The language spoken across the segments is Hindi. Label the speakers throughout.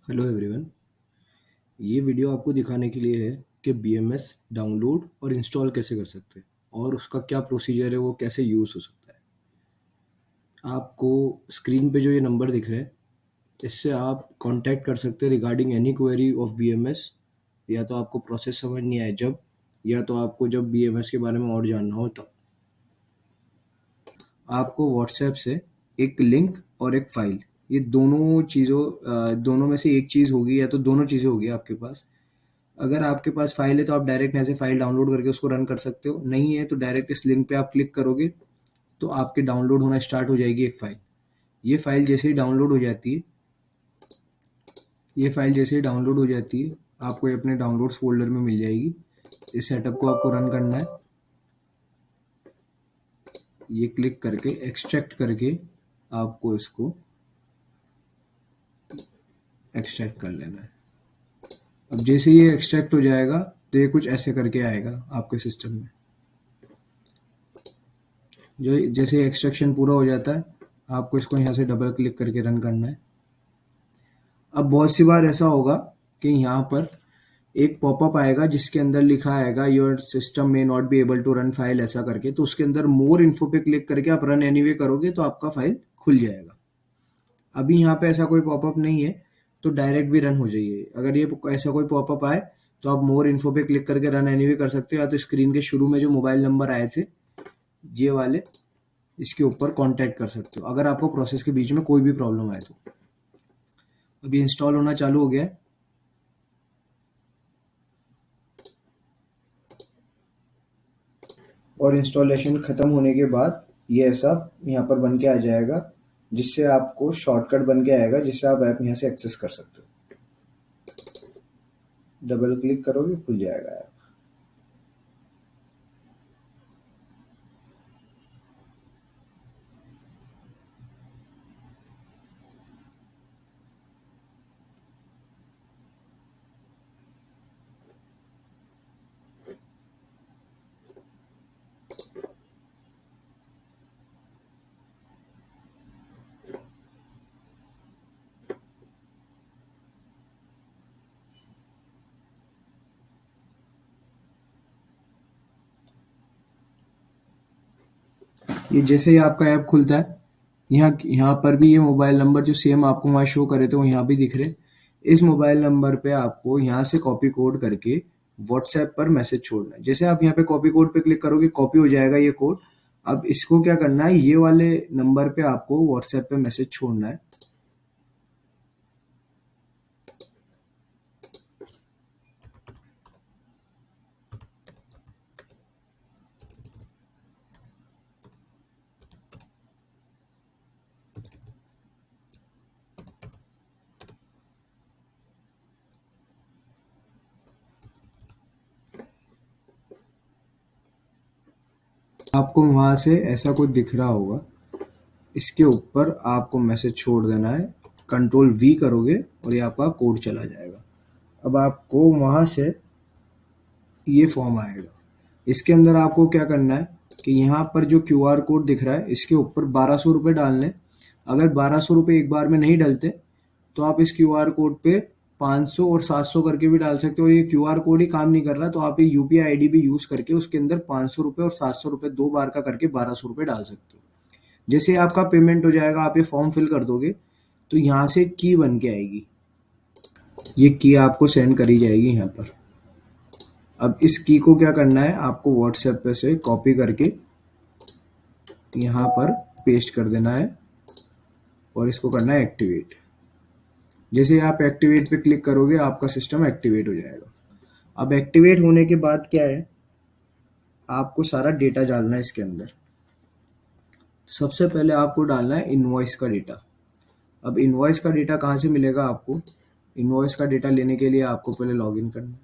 Speaker 1: Hello everyone. ये वीडियो आपको दिखाने के लिए है कि बीएमएस डाउनलोड और इंस्टॉल कैसे कर सकते हैं और उसका क्या प्रोसीजर है, वो कैसे यूज़ हो सकता है। आपको स्क्रीन पे जो ये नंबर दिख रहे हैं, इससे आप कांटेक्ट कर सकते हैं regarding any query of BMS. या तो आपको प्रोसेस समझ नहीं आए जब, या तो आपको जब बीएमएस के बारे में और जानना हो तब। आपको व्हाट्सएप से एक लिंक और एक फ़ाइल, ये दोनों में से एक चीज़ होगी या तो दोनों चीज़ें होगी आपके पास। अगर आपके पास फाइल है तो आप डायरेक्ट यहाँ से फाइल डाउनलोड करके उसको रन कर सकते हो, नहीं है तो डायरेक्ट इस लिंक पे आप क्लिक करोगे तो आपके डाउनलोड होना स्टार्ट हो जाएगी एक फ़ाइल। ये फ़ाइल जैसे ही डाउनलोड हो जाती है ये फ़ाइल जैसे ही डाउनलोड हो जाती है आपको ये अपने डाउनलोड्स फ़ोल्डर में मिल जाएगी। इस सेटअप को आपको रन करना है, ये क्लिक करके एक्सट्रैक्ट करके आपको इसको एक्सट्रैक्ट कर लेना है। अब जैसे ये एक्सट्रैक्ट हो जाएगा तो ये कुछ ऐसे करके आएगा आपके सिस्टम में। जो जैसे एक्सट्रैक्शन पूरा हो जाता है आपको इसको यहाँ से डबल क्लिक करके रन करना है। अब बहुत सी बार ऐसा होगा कि यहाँ पर एक पॉपअप आएगा जिसके अंदर लिखा आएगा your system may not be able to run file, ऐसा करके। तो उसके अंदर मोर इन्फो पे क्लिक करके आप रन एनीवे करोगे तो आपका फाइल खुल जाएगा। अभी यहाँ पे ऐसा कोई पॉपअप नहीं है तो डायरेक्ट भी रन हो जाइए। अगर ये ऐसा कोई पॉपअप आए तो आप मोर इन्फो पे क्लिक करके रन एनीवे कर सकते हो, या तो स्क्रीन के शुरू में जो मोबाइल नंबर आए थे ये वाले, इसके ऊपर कांटेक्ट कर सकते हो अगर आपको प्रोसेस के बीच में कोई भी प्रॉब्लम आए तो। अभी इंस्टॉल होना चालू हो गया है। और इंस्टॉलेशन ख़त्म होने के बाद ये ऐसा यहाँ पर बन के आ जाएगा, जिससे आपको शॉर्टकट बन के आएगा जिससे आप ऐप यहाँ से एक्सेस कर सकते हो। डबल क्लिक करोगे खुल जाएगा ऐप। ये जैसे ही आपका ऐप खुलता है, यहाँ यहाँ पर भी ये मोबाइल नंबर जो सेम आपको वहाँ शो करे थे वो यहाँ भी दिख रहे। इस मोबाइल नंबर पे आपको यहाँ से कॉपी कोड करके व्हाट्सएप पर मैसेज छोड़ना है। जैसे आप यहाँ पे कॉपी कोड पे क्लिक करोगे कॉपी हो जाएगा ये कोड। अब इसको क्या करना है, ये वाले नंबर पे आपको व्हाट्सएप पे मैसेज छोड़ना है। आपको वहाँ से ऐसा कुछ दिख रहा होगा, इसके ऊपर आपको मैसेज छोड़ देना है। कंट्रोल वी करोगे और ये आपका कोड चला जाएगा। अब आपको वहाँ से ये फॉर्म आएगा। इसके अंदर आपको क्या करना है कि यहाँ पर जो क्यूआर कोड दिख रहा है इसके ऊपर 1200 रुपये डालने। अगर 1200 रुपये एक बार में नहीं डलते तो आप इस क्यूआर कोड पे 500 और 700 करके भी डाल सकते हो। और ये क्यूआर कोड ही काम नहीं कर रहा तो आप ये यूपीआई आईडी भी यूज़ करके उसके अंदर 500 रुपये और 700 रुपये दो बार का करके 1200 रुपये डाल सकते हो। जैसे ही आपका पेमेंट हो जाएगा आप ये फॉर्म फिल कर दोगे तो यहाँ से की बन के आएगी। ये की आपको सेंड करी जाएगी यहाँ पर। अब इस की को क्या करना है, आपको व्हाट्सएप पे से कॉपी करके यहाँ पर पेस्ट कर देना है और इसको करना है एक्टिवेट। जैसे आप एक्टिवेट पे क्लिक करोगे आपका सिस्टम एक्टिवेट हो जाएगा। अब एक्टिवेट होने के बाद क्या है, आपको सारा डेटा डालना है इसके अंदर। सबसे पहले आपको डालना है इनवॉइस का डेटा। अब इनवॉइस का डेटा कहाँ से मिलेगा आपको, इनवॉइस का डेटा लेने के लिए आपको पहले लॉगिन करना है।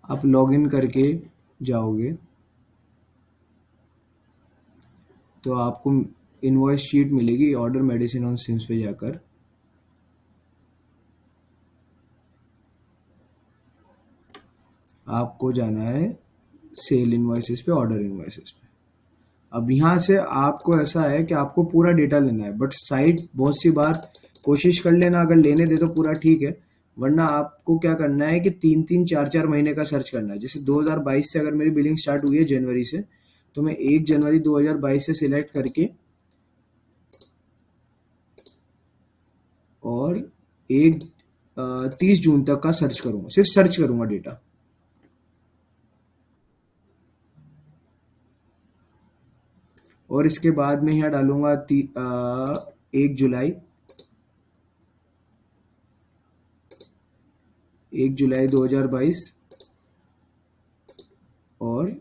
Speaker 1: आप लॉगिन करके जाओगे तो आपको इनवॉइस शीट मिलेगी ऑर्डर मेडिसिन ऑन सिम्स पे जाकर। आपको जाना है सेल इनवॉइसेस पे, ऑर्डर इनवॉइसेस पे। अब यहाँ से आपको ऐसा है कि आपको पूरा डेटा लेना है, बट साइट बहुत सी बार कोशिश कर लेना, अगर लेने दे तो पूरा ठीक है, वरना आपको क्या करना है कि 3-3 4-4 महीने का सर्च करना है। जैसे 2022 से अगर मेरी बिलिंग स्टार्ट हुई है जनवरी से, तो मैं 1 जनवरी 2022 से सिलेक्ट करके और एक 30 जून तक का सर्च करूंगा, सिर्फ सर्च करूंगा डेटा। और इसके बाद में यहाँ डालूंगा 1 जुलाई, 1 जुलाई 2022 और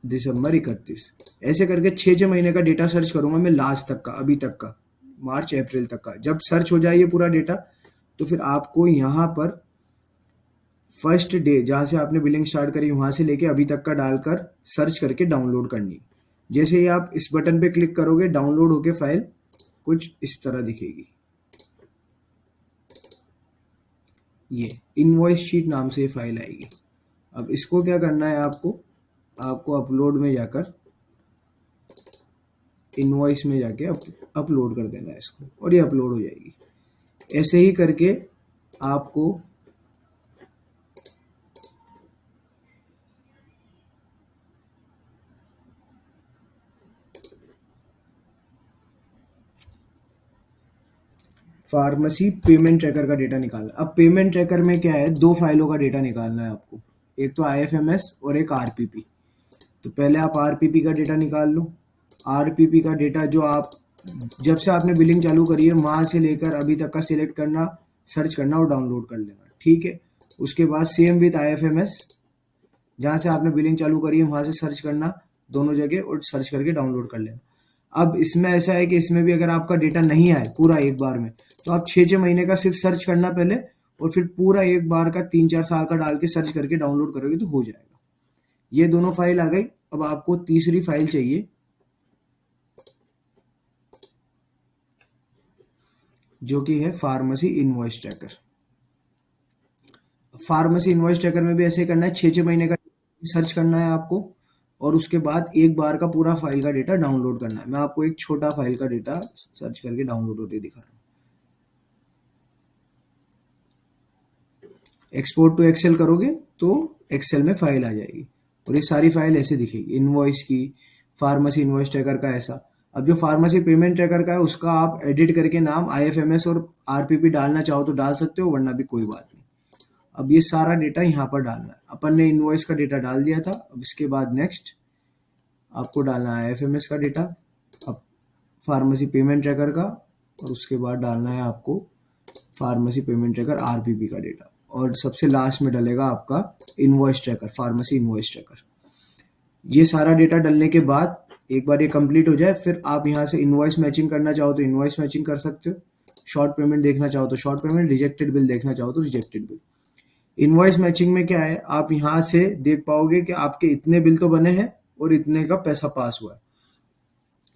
Speaker 1: दिसंबर 31। ऐसे करके 6-6 महीने का डेटा सर्च करूंगा मैं, लास्ट तक का, अभी तक का, मार्च अप्रैल तक का। जब सर्च हो जाए ये पूरा डेटा, तो फिर आपको यहाँ पर फर्स्ट डे जहाँ से आपने बिलिंग स्टार्ट करी वहाँ से लेके अभी तक का डालकर सर्च करके डाउनलोड करनी। जैसे ही आप इस बटन पे क्लिक करोगे, डाउनलोड होके फाइल कुछ इस तरह दिखेगी। ये इनवॉइस शीट नाम से फाइल आएगी। अब इसको क्या करना है आपको, आपको अपलोड में जाकर, इनवॉइस में जाके अपलोड कर देना है इसको, और ये अपलोड हो जाएगी। ऐसे ही करके आपको फार्मेसी पेमेंट ट्रैकर का डेटा निकालना। अब पेमेंट ट्रैकर में क्या है, 2 फाइलों का डेटा निकालना है आपको, एक तो IFMS और एक RPP। तो पहले आप RPP का डेटा निकाल लो। RPP का डेटा जो आप जब से आपने बिलिंग चालू करी है वहाँ से लेकर अभी तक का सिलेक्ट करना, सर्च करना और डाउनलोड कर लेना, ठीक है। उसके बाद सेम विथ IFMS, जहाँ से आपने बिलिंग चालू करी है वहाँ से सर्च करना दोनों जगह और सर्च करके डाउनलोड कर लेना। अब इसमें ऐसा है कि इसमें भी अगर आपका डेटा नहीं आए पूरा एक बार में, तो आप 6-6 महीने का सिर्फ सर्च करना पहले, और फिर पूरा एक बार का 3-4 साल का डाल के सर्च करके डाउनलोड करोगे तो हो जाएगा। ये दोनों फाइल आ गई। अब आपको तीसरी फाइल चाहिए, जो कि है pharmacy invoice tracker. Pharmacy invoice tracker में भी ऐसे करना है, 6-6 महीने का सर्च करना है आपको, और उसके बाद एक बार का पूरा फाइल का डेटा डाउनलोड करना है। मैं आपको एक छोटा फाइल का डेटा सर्च करके डाउनलोड होते दिखा रहा हूँ। एक्सपोर्ट टू एक्सेल करोगे तो एक्सेल में फाइल आ जाएगी, और ये सारी फाइल ऐसे दिखेगी, इनवॉइस की, फार्मेसी इनवॉइस ट्रैकर का ऐसा। अब जो फार्मेसी पेमेंट ट्रैकर का है उसका आप एडिट करके नाम IFMS और RPP डालना चाहो तो डाल सकते हो, वरना भी कोई बात नहीं। अब ये सारा डेटा यहाँ पर डालना है। अपन ने इनवॉइस का डेटा डाल दिया था। अब इसके बाद नेक्स्ट आपको डालना है IFMS का डेटा, अब फार्मेसी पेमेंट ट्रैकर का, और उसके बाद डालना है आपको फार्मेसी पेमेंट ट्रैकर RPP का डेटा, और सबसे लास्ट में डलेगा आपका invoice tracker, pharmacy invoice tracker. ये सारा डेटा डलने के बाद एक बार ये कंप्लीट हो जाए, फिर आप यहाँ से इनवॉइस मैचिंग करना चाहो तो इनवॉइस मैचिंग कर सकते हो, शॉर्ट पेमेंट देखना चाहो तो शॉर्ट पेमेंट, रिजेक्टेड बिल देखना चाहो तो रिजेक्टेड बिल। इनवॉइस मैचिंग में क्या है, आप यहाँ से देख पाओगे कि आपके इतने बिल तो बने हैं और इतने का पैसा पास हुआ है,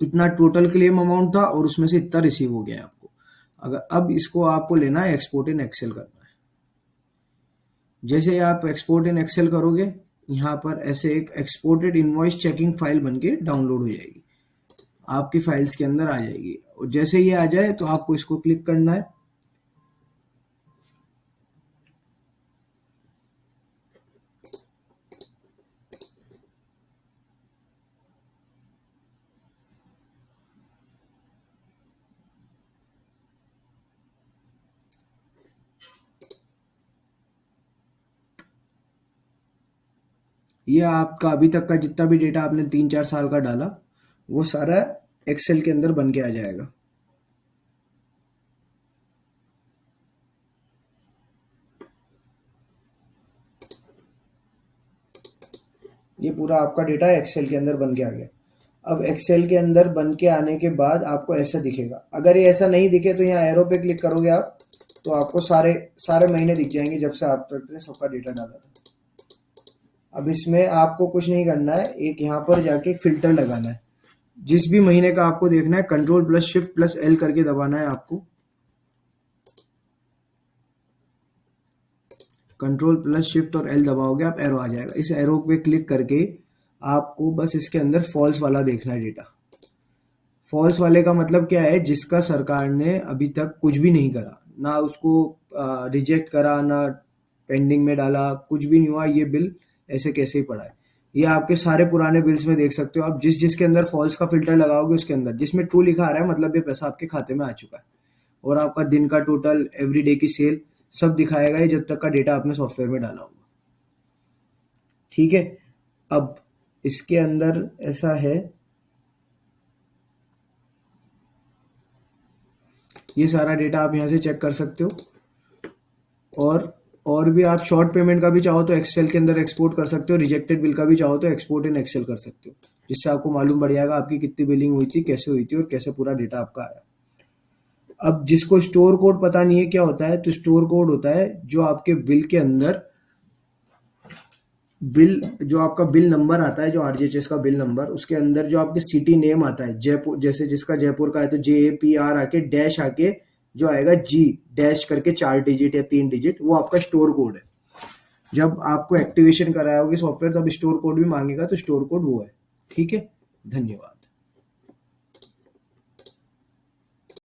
Speaker 1: इतना टोटल क्लेम अमाउंट था और उसमें से इतना रिसीव हो गया है आपको। अगर अब इसको आपको लेना है एक्सपोर्ट इन एक्सेल करना है। जैसे ही आप एक्सपोर्ट इन एक्सेल करोगे, यहाँ पर ऐसे एक एक्सपोर्टेड इनवॉइस चेकिंग फाइल बनके डाउनलोड हो जाएगी, आपकी फाइल्स के अंदर आ जाएगी। और जैसे ये आ जाए तो आपको इसको क्लिक करना है। ये आपका अभी तक का जितना भी डेटा आपने 3-4 साल का डाला, वो सारा एक्सेल के अंदर बन के आ जाएगा। ये पूरा आपका डेटा एक्सेल के अंदर बन के आ गया। अब एक्सेल के अंदर बन के आने के बाद आपको ऐसा दिखेगा। अगर ये ऐसा नहीं दिखे तो यहाँ एरो पे क्लिक करोगे आप, तो आपको सारे सारे महीने दिख जाएंगे जब से आपने सबका डेटा डाला था। अब इसमें आपको कुछ नहीं करना है, एक यहाँ पर जाके फिल्टर लगाना है। जिस भी महीने का आपको देखना है, Ctrl+Shift+L करके दबाना है आपको। कंट्रोल प्लस शिफ्ट और एल दबाओगे आप, एरो आ जाएगा। इस एरो पे क्लिक करके आपको बस इसके अंदर फॉल्स वाला देखना है डेटा। फॉल्स वाले का मतलब क्या है, जिसका सरकार ने अभी तक कुछ भी नहीं करा, ना उसको रिजेक्ट करा, ना पेंडिंग में डाला, कुछ भी नहीं हुआ, ये बिल ऐसे कैसे ही पड़ा है। ये आपके सारे पुराने बिल्स में देख सकते हो आप, जिसके अंदर फॉल्स का फिल्टर लगाओगे उसके अंदर जिसमें ट्रू लिखा आ रहा है मतलब ये पैसा आपके खाते में आ चुका है। और आपका दिन का टोटल, एवरी डे की सेल सब दिखाएगा ये, जब तक का डेटा आपने सॉफ्टवेयर में डाला होगा। ठीक है, अब इसके अंदर ऐसा है, ये सारा डेटा आप यहाँ से चेक कर सकते हो। और भी आप शॉर्ट पेमेंट का भी चाहो तो एक्सेल के अंदर एक्सपोर्ट कर सकते हो, रिजेक्टेड बिल का भी चाहो तो एक्सपोर्ट इन एक्सेल कर सकते हो, जिससे आपको मालूम पड़ जाएगा आपकी कितनी बिलिंग हुई थी, कैसे हुई थी और कैसे पूरा डेटा आपका आया। अब जिसको स्टोर कोड पता नहीं है क्या होता है, तो स्टोर कोड होता है जो आपके बिल के अंदर, बिल जो आपका बिल नंबर आता है, जो आरजीएचएस का बिल नंबर, उसके अंदर जो आपके सिटी नेम आता है, जयपुर जैसे जिसका जयपुर का है तो JAPR आके डैश आके जो आएगा G डैश करके 4 डिजिट या 3 डिजिट, वो आपका स्टोर कोड है। जब आपको एक्टिवेशन कराओगे सॉफ्टवेयर तब स्टोर कोड भी मांगेगा, तो स्टोर कोड वो है। ठीक है, धन्यवाद।